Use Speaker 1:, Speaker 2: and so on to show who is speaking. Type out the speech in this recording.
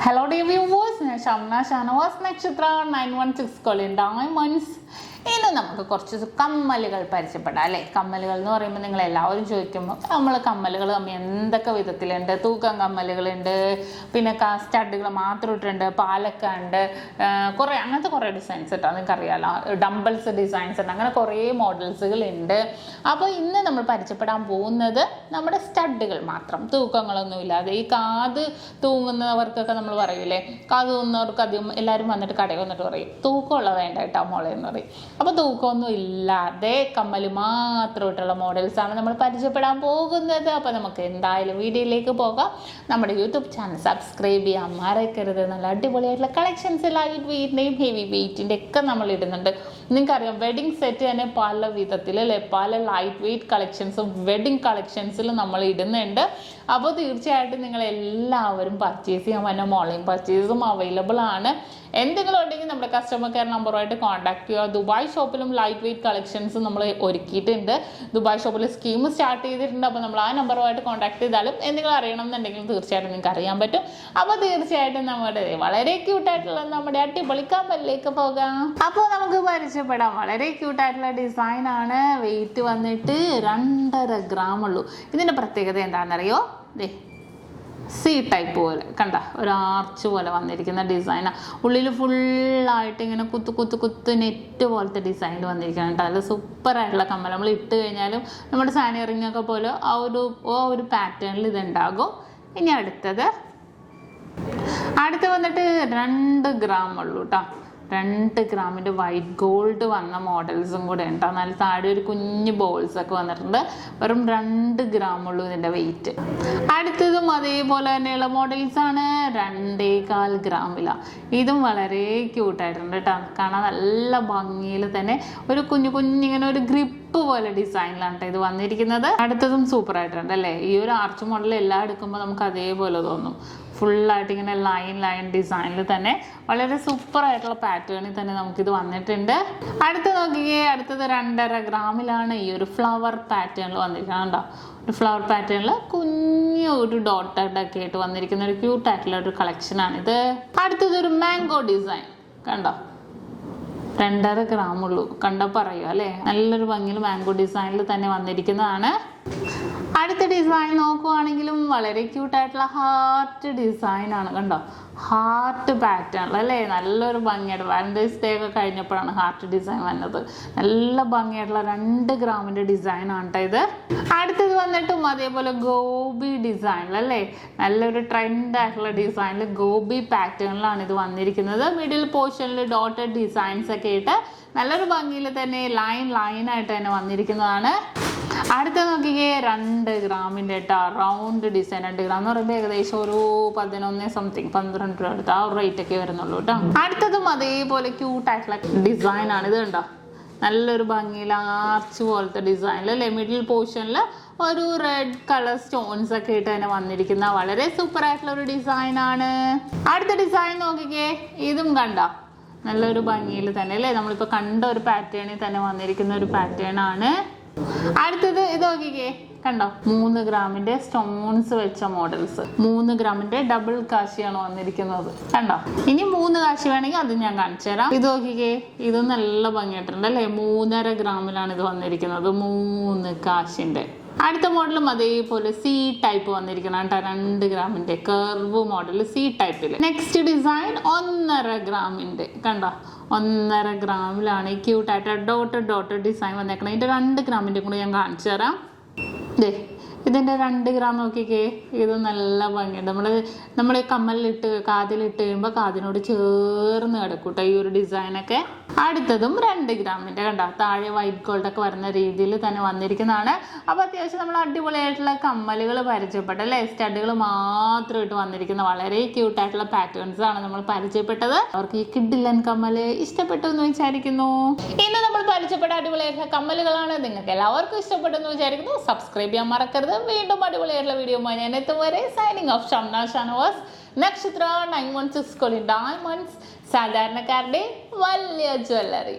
Speaker 1: Hello dear viewers, SHAMNA Nakshathra 916 calling diamonds. ഇന്ന് നമുക്ക് കുറച്ച് കമ്മലുകൾ പരിചയപ്പെടാം അല്ലേ. കമ്മലുകൾ എന്ന് പറയുമ്പോൾ നിങ്ങൾ എല്ലാവരും ചോദിക്കുമ്പോൾ നമ്മൾ കമ്മലുകൾ തമ്മിൽ എന്തൊക്കെ വിധത്തിലുണ്ട്. തൂക്കം കമ്മലുകളുണ്ട്, പിന്നെ സ്റ്റഡുകൾ മാത്രം ഇട്ടുണ്ട്, പാലക്കുണ്ട്, കുറേ അങ്ങനത്തെ കുറേ ഡിസൈൻസ് ഇട്ടാൽ നിങ്ങൾക്ക് അറിയാമല്ലോ. ഡംബിൾസ് ഡിസൈൻസ് ഉണ്ട്, അങ്ങനെ കുറേ മോഡൽസുകളുണ്ട്. അപ്പോൾ ഇന്ന് നമ്മൾ പരിചയപ്പെടാൻ പോകുന്നത് നമ്മുടെ സ്റ്റഡുകൾ മാത്രം, തൂക്കങ്ങളൊന്നും ഇല്ലാതെ. ഈ കാത് തൂങ്ങുന്നവർക്കൊക്കെ നമ്മൾ പറയൂലേ, കാത് തൂങ്ങുന്നവർക്ക് അധികം എല്ലാവരും വന്നിട്ട് കടയിൽ വന്നിട്ട് പറയും തൂക്കമുള്ള വേണ്ട കേട്ടോ മോളെ എന്ന് പറയും. അപ്പോൾ തൂക്കമൊന്നും ഇല്ലാതെ കമ്മൽ മാത്രമായിട്ടുള്ള മോഡൽസാണ് നമ്മൾ പരിചയപ്പെടാൻ പോകുന്നത്. അപ്പോൾ നമുക്ക് എന്തായാലും വീഡിയോയിലേക്ക് പോകാം. നമ്മുടെ യൂട്യൂബ് ചാനൽ സബ്സ്ക്രൈബ് ചെയ്യാൻ മറക്കരുത്. നല്ല അടിപൊളിയായിട്ടുള്ള കളക്ഷൻസ് ലൈറ്റ് വെയ്റ്റിൻ്റെയും ഹെവി വെയ്റ്റിൻ്റെ ഒക്കെ നമ്മൾ ഇടുന്നുണ്ട്. നിങ്ങൾക്കറിയാം വെഡിങ് സെറ്റ് തന്നെ പല വിധത്തിൽ അല്ലേ, പല ലൈറ്റ് വെയ്റ്റ് കളക്ഷൻസും വെഡിങ് കളക്ഷൻസിലും നമ്മൾ ഇടുന്നുണ്ട്. അപ്പോൾ തീർച്ചയായിട്ടും നിങ്ങൾ എല്ലാവരും പർച്ചേസ് ചെയ്യാൻ പറ്റുന്ന ഓൺലൈൻ പർച്ചേസും അവൈലബിൾ ആണ്. എന്തെങ്കിലും ഉണ്ടെങ്കിൽ നമ്മുടെ കസ്റ്റമർ കെയർ നമ്പറുമായിട്ട് കോൺടാക്ട് ചെയ്യുക. ദുബായ് ഷോപ്പിലും ലൈറ്റ് വെയ്റ്റ് കളക്ഷൻസ് നമ്മൾ ഒരുക്കിയിട്ടുണ്ട്. ദുബായ് ഷോപ്പിൽ സ്കീം സ്റ്റാർട്ട് ചെയ്തിട്ടുണ്ട്. അപ്പോൾ നമ്മൾ ആ നമ്പറുമായിട്ട് കോൺടാക്ട് ചെയ്താലും എന്തെങ്കിലും അറിയണം എന്നുണ്ടെങ്കിൽ തീർച്ചയായിട്ടും നിങ്ങൾക്ക് അറിയാൻ പറ്റും. അപ്പോൾ തീർച്ചയായിട്ടും നമ്മുടെ വളരെ ക്യൂട്ടായിട്ടുള്ള നമ്മുടെ അടിപൊളി കമ്മലിലേക്ക് പോകാം. അപ്പോൾ നമുക്ക് പരിചയപ്പെടാം. വളരെ ക്യൂട്ടായിട്ടുള്ള ഡിസൈനാണ്. വെയിറ്റ് വന്നിട്ട് 2.5 ഗ്രാം ഉള്ളൂ. ഇതിൻ്റെ പ്രത്യേകത എന്താണെന്നറിയോ? സി ടൈപ്പ് പോലെ കണ്ട ഒരു ആർച്ച് പോലെ വന്നിരിക്കുന്ന ഡിസൈനാണ്. ഉള്ളിൽ ഫുള്ളായിട്ട് ഇങ്ങനെ കുത്ത് നെറ്റ് പോലത്തെ ഡിസൈൻ വന്നിരിക്കണം കേട്ടോ. അത് സൂപ്പറായിട്ടുള്ള കമ്മൽ. നമ്മൾ ഇട്ട് കഴിഞ്ഞാലും നമ്മുടെ സാനി റിങ്ങൊക്കെ പോലെ ആ ഒരു പാറ്റേണിൽ ഇതുണ്ടാകും. ഇനി അടുത്ത് വന്നിട്ട് 2 ഗ്രാം ഉള്ളൂ കേട്ടോ. 2 ഗ്രാമിൻ്റെ വൈറ്റ് ഗോൾഡ് വന്ന മോഡൽസും കൂടെ ഉണ്ട്. നല്ല താഴെ ഒരു കുഞ്ഞ് ബോൾസൊക്കെ വന്നിട്ടുണ്ട്. വെറും 2 ഗ്രാം ഉള്ളൂ ഇതിൻ്റെ വെയിറ്റ്. അടുത്തതും അതേപോലെ തന്നെയുള്ള മോഡൽസാണ്. 2.25 ഗ്രാമിലാണ്. ഇതും വളരെ ക്യൂട്ടായിട്ടുണ്ട് കേട്ടോ. കാണാൻ നല്ല ഭംഗിയിൽ തന്നെ ഒരു കുഞ്ഞിങ്ങനെ ഒരു ഗ്രിപ്പ് പോലെ ഡിസൈനിലാണ് കേട്ടോ ഇത് വന്നിരിക്കുന്നത്. അടുത്തതും സൂപ്പറായിട്ടുണ്ട് അല്ലേ. ഈ ഒരു ആർച്ച് മോഡൽ എല്ലാം എടുക്കുമ്പോൾ നമുക്ക് അതേപോലെ തോന്നും. ഫുള്ളായിട്ട് ഇങ്ങനെ ലൈൻ ഡിസൈനിൽ തന്നെ വളരെ സൂപ്പറായിട്ടുള്ള പാറ്റേണിൽ തന്നെ നമുക്കിത് വന്നിട്ടുണ്ട്. നോക്കിയേ, അടുത്തത് 2.5 ഗ്രാമിലാണ് ഈ ഒരു ഫ്ലവർ പാറ്റേണിൽ വന്നിരിക്കുന്നത് കേട്ടോ. ഒരു ഫ്ലവർ പാറ്റേണിൽ ഒരു ഡോട്ടഡ് ഒക്കെ ആയിട്ട് വന്നിരിക്കുന്ന ഒരു ക്യൂട്ടായിട്ടുള്ള ഒരു കളക്ഷനാണിത്. അടുത്തത് ഒരു മാംഗോ ഡിസൈൻ കണ്ടോ. 2.5 ഗ്രാം ഉള്ളൂ. കണ്ടോ പറയുക അല്ലേ. നല്ലൊരു ഭംഗിയിൽ മാംഗോ ഡിസൈനിൽ തന്നെ വന്നിരിക്കുന്നതാണ്. അടുത്ത ഡിസൈൻ നോക്കുവാണെങ്കിലും വളരെ ക്യൂട്ടായിട്ടുള്ള ഹാർട്ട് ഡിസൈനാണ് കണ്ടോ. ഹാർട്ട് പാറ്റേൺ അല്ലേ. നല്ലൊരു ഭംഗിയായിട്ട് വാലന്റൈൻസ് ഡേ ഒക്കെ കഴിഞ്ഞപ്പോഴാണ് ഹാർട്ട് ഡിസൈൻ വന്നത്. നല്ല ഭംഗിയായിട്ടുള്ള 2 ഗ്രാമിൻ്റെ ഡിസൈനാണ് കേട്ടോ ഇത്. അടുത്തത് വന്നിട്ടും അതേപോലെ ഗോബി ഡിസൈനിലല്ലേ. നല്ലൊരു ട്രെൻഡായിട്ടുള്ള ഡിസൈനിൽ ഗോബി പാറ്റേണിലാണ് ഇത് വന്നിരിക്കുന്നത്. മിഡിൽ പോർഷനിൽ ഡോട്ടഡ് ഡിസൈൻസ് ഒക്കെ ഇട്ട് നല്ലൊരു ഭംഗിയിൽ തന്നെ ലൈനായിട്ട് തന്നെ വന്നിരിക്കുന്നതാണ്. അടുത്ത നോക്കിക്കേ, 2 ഗ്രാമിൻ്റെ കേട്ടോ. Round design. 2 ഗ്രാം എന്ന് പറയുമ്പോൾ ഏകദേശം ഒരു 11 സംതിങ് 12 രൂപ അടുത്ത് ആ ഒരു റേറ്റ് ഒക്കെ വരുന്നുള്ളൂ കേട്ടോ. അടുത്തതും അതേപോലെ ക്യൂട്ടായിട്ടുള്ള ഡിസൈനാണ്. ഇത് കണ്ടോ. നല്ലൊരു ഭംഗിയിൽ ആർച്ച് പോലത്തെ ഡിസൈനിൽ അല്ലേ. മിഡിൽ പോർഷനിൽ ഒരു റെഡ് കളർ സ്റ്റോൺസ് ഒക്കെ ഇട്ട് തന്നെ വന്നിരിക്കുന്ന വളരെ സൂപ്പർ ആയിട്ടുള്ള ഒരു ഡിസൈനാണ്. അടുത്ത ഡിസൈൻ നോക്കിക്കേ. ഇതും കണ്ടോ നല്ലൊരു ഭംഗിയിൽ തന്നെ അല്ലേ. നമ്മളിപ്പോൾ കണ്ട ഒരു പാറ്റേണിൽ തന്നെ വന്നിരിക്കുന്ന ഒരു പാറ്റേൺ ആണ്. അടുത്തത് ഇത് നോക്കിക്കേ കണ്ടോ. 3 ഗ്രാമിൻ്റെ സ്റ്റോൺസ് വെച്ച മോഡൽസ്. 3 ഗ്രാമിൻ്റെ ഡബിൾ കാശിയാണ് വന്നിരിക്കുന്നത് കണ്ടോ. ഇനി 3 കാശി വേണമെങ്കിൽ അത് ഞാൻ കാണിച്ചു തരാം. ഇത് നോക്കിക്കേ. ഇത് നല്ല ഭംഗിയായിട്ടുണ്ട് അല്ലേ. 3.5 ഗ്രാമിലാണ് ഇത് വന്നിരിക്കുന്നത്. 3 കാശിൻ്റെ. അടുത്ത മോഡലും അതേപോലെ സി ടൈപ്പ് വന്നിരിക്കണം കേട്ടോ. 2 ഗ്രാമിൻ്റെ കർവ് മോഡൽ സി ടൈപ്പിൽ. നെക്സ്റ്റ് ഡിസൈൻ 1.5 ഗ്രാമിൻ്റെ കണ്ടോ. 1.5 ഗ്രാമിലാണ് ഈ ക്യൂട്ടായിട്ട് ഡോട്ട് ഡിസൈൻ വന്നേക്കണം. ഇതിൻ്റെ 2 ഗ്രാമിൻ്റെ കൂടെ ഞാൻ കാണിച്ചു തരാം. ഇതിൻ്റെ 2 ഗ്രാം നോക്കിക്കേ. ഇത് നല്ല ഭംഗിയുണ്ട്. നമ്മൾ കമ്മലിലിട്ട് കാതിലിട്ട് കഴിയുമ്പോൾ കാതിനോട് ചേർന്ന് കിടക്കും കേട്ടോ ഈ ഒരു ഡിസൈനൊക്കെ. അടുത്തതും 2 ഗ്രാമിൻ്റെ കണ്ടോ. താഴെ വൈറ്റ് ഗോൾഡൊക്കെ വരുന്ന രീതിയിൽ തന്നെ വന്നിരിക്കുന്നതാണ്. അപ്പോൾ അത്യാവശ്യം നമ്മൾ അടിപൊളിയായിട്ടുള്ള കമ്മലുകൾ പരിചയപ്പെട്ട അല്ലേ. സ്റ്റഡുകൾ മാത്രമായിട്ട് വന്നിരിക്കുന്ന വളരെ ക്യൂട്ടായിട്ടുള്ള പാറ്റേൺസ് ആണ് നമ്മൾ പരിചയപ്പെട്ടത്. അവർക്ക് ഈ കിഡിലൻ കമ്മൽ ഇഷ്ടപ്പെട്ടു എന്ന് വിചാരിക്കുന്നു. ഇന്ന് നമ്മൾ പരിചയപ്പെട്ട അടിപൊളിയായിട്ടുള്ള കമ്മലുകളാണ്. നിങ്ങൾക്ക് എല്ലാവർക്കും ഇഷ്ടപ്പെട്ടു എന്ന് വിചാരിക്കുന്നു. സബ്സ്ക്രൈബ് ചെയ്യാൻ മറക്കരുത്. വീണ്ടും അടിപൊളിയായിട്ടുള്ള വീഡിയോ ഞാൻ എത്തും വരെ സൈനിങ് ഓഫ്. ഷംന നക്ഷത്ര 916 ഡയമണ്ട്സ്. സാധാരണക്കാരുടെ വലിയ ജ്വല്ലറി.